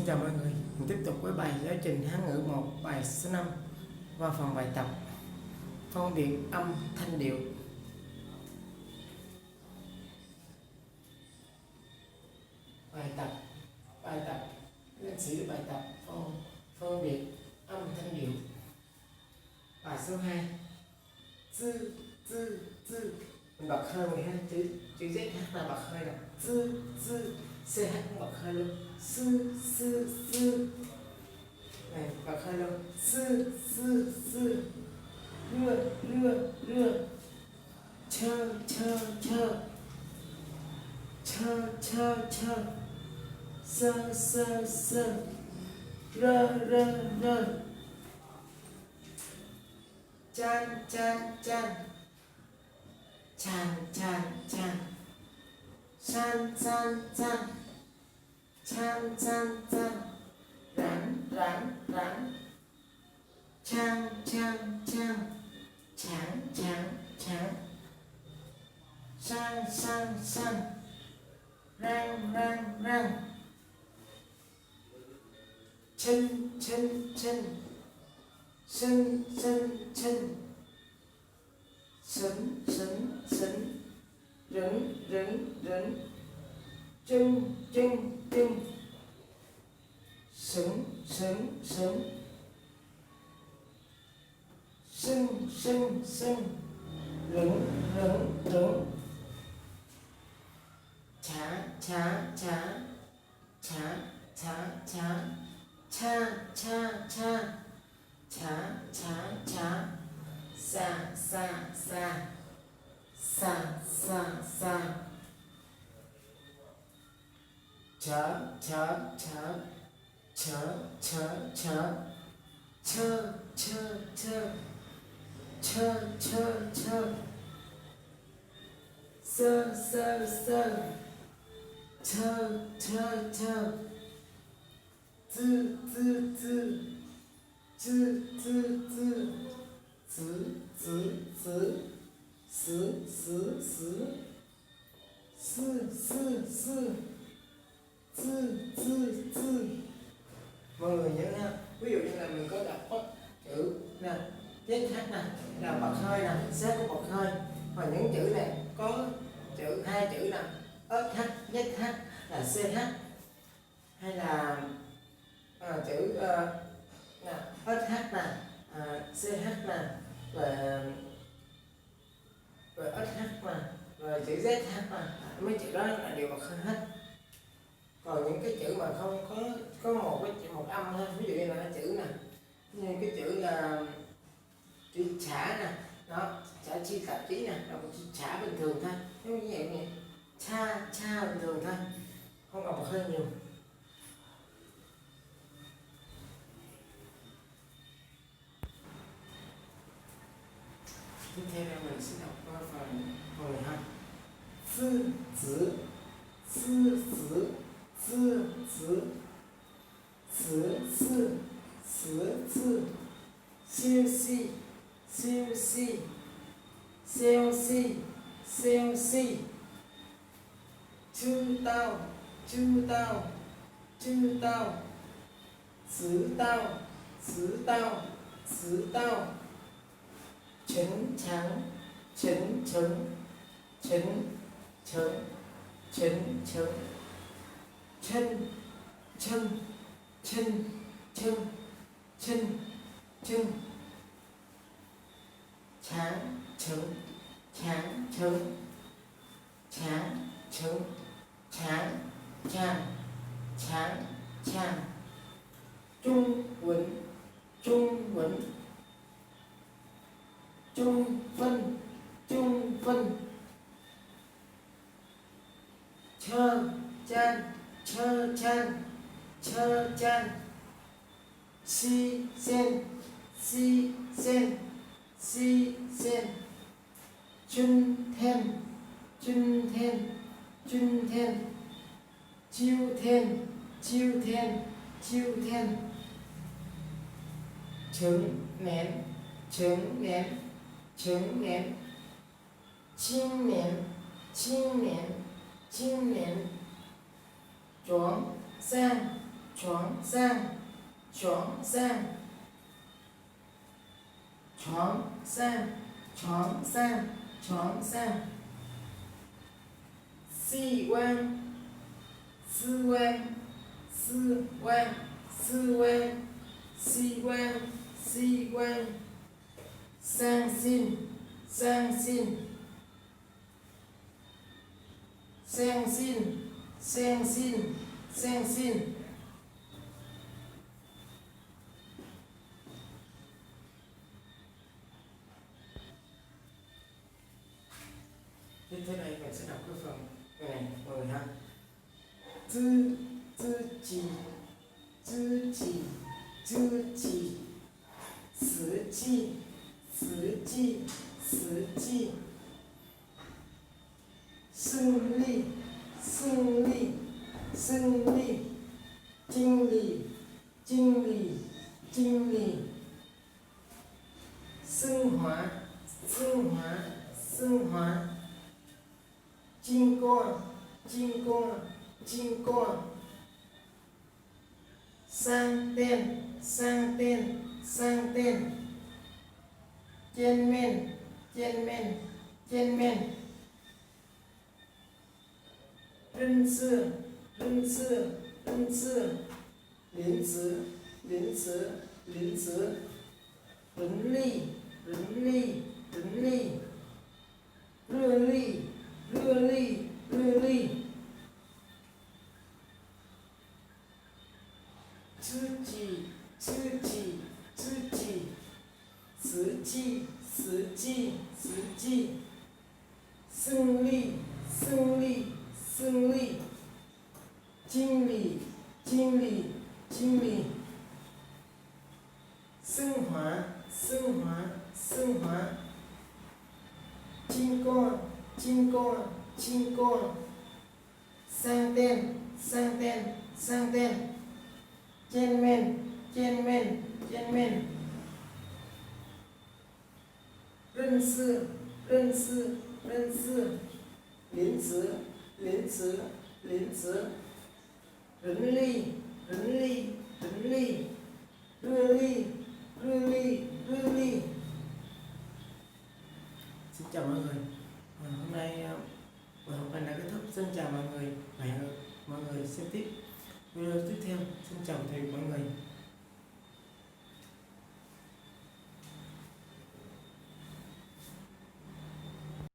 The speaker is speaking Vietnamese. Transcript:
chào mọi người, mình tiếp tục với bài giáo trình Hán ngữ 1, bài số 5 và phần bài tập phân biệt âm thanh điệu. Bài tập lên sử bài tập phân biệt âm thanh điệu. Bài số 2 dư mình bật hơi mình ha, chữ Z là bật hơi nè, dư CH cũng bật hơi luôn, sư này bật hơi luôn, sư lưa chơ sơ rơ chan san rán chang sang rang chân sân rấn chân sấn rấn chá sa sơ mọi người nhớ ha, ví dụ như là mình có đọc chữ nè THH nè là bật hơi nè, sẽ có bật hơi, và những chữ này có hai chữ nè SH ZH là CH, hay là chữ SH nè CH nè rồi SH nè rồi chữ ZH nè, mấy chữ đó là đều bật hơi hết. Còn những cái chữ mà không có một âm thôi, ví dụ như là chữ nè, như cái chữ là chữ chả nè, đó chả chi tạp chí nè, là một chữ chả bình thường thôi, giống như vậy nè, cha bình thường thôi, không cần bật hơi nhiều. Tiếp theo là mình sẽ đọc qua phần 12. Sư tử siêu si chư tao xứ tao chấn chàng trung quẩn trung phân chơ chan si sen chun then chiêu then trứng nén chinh nén chuống 床上床上床上床上床上室外室外室外室外室外室外相信相信相信相信相信tiếp theo đây mình sẽ đọc cái phần này mọi người ha. Tư chỉ tư chỉ tư chỉ sử chỉ sử chỉ sử chỉ胜利胜利胜利经理经理经理升华升华升华经过经过经过商店商店商店见面见面见面认识认识认识临时临时临时人力人力人力热力热力热力自己自己自己实际实际实际胜利胜利胜利经理经理经理升华升华升华经过经过经过商店商店商店见面见面见面认识认识认识临时临时临时人力人力人力热力热力热力Xin chào mọi người. Hôm nay buổi học này đã kết thúc. Xin chào mọi người và hẹn mọi người xem tiếp video tiếp theo. Xin chào tạm biệt mọi người.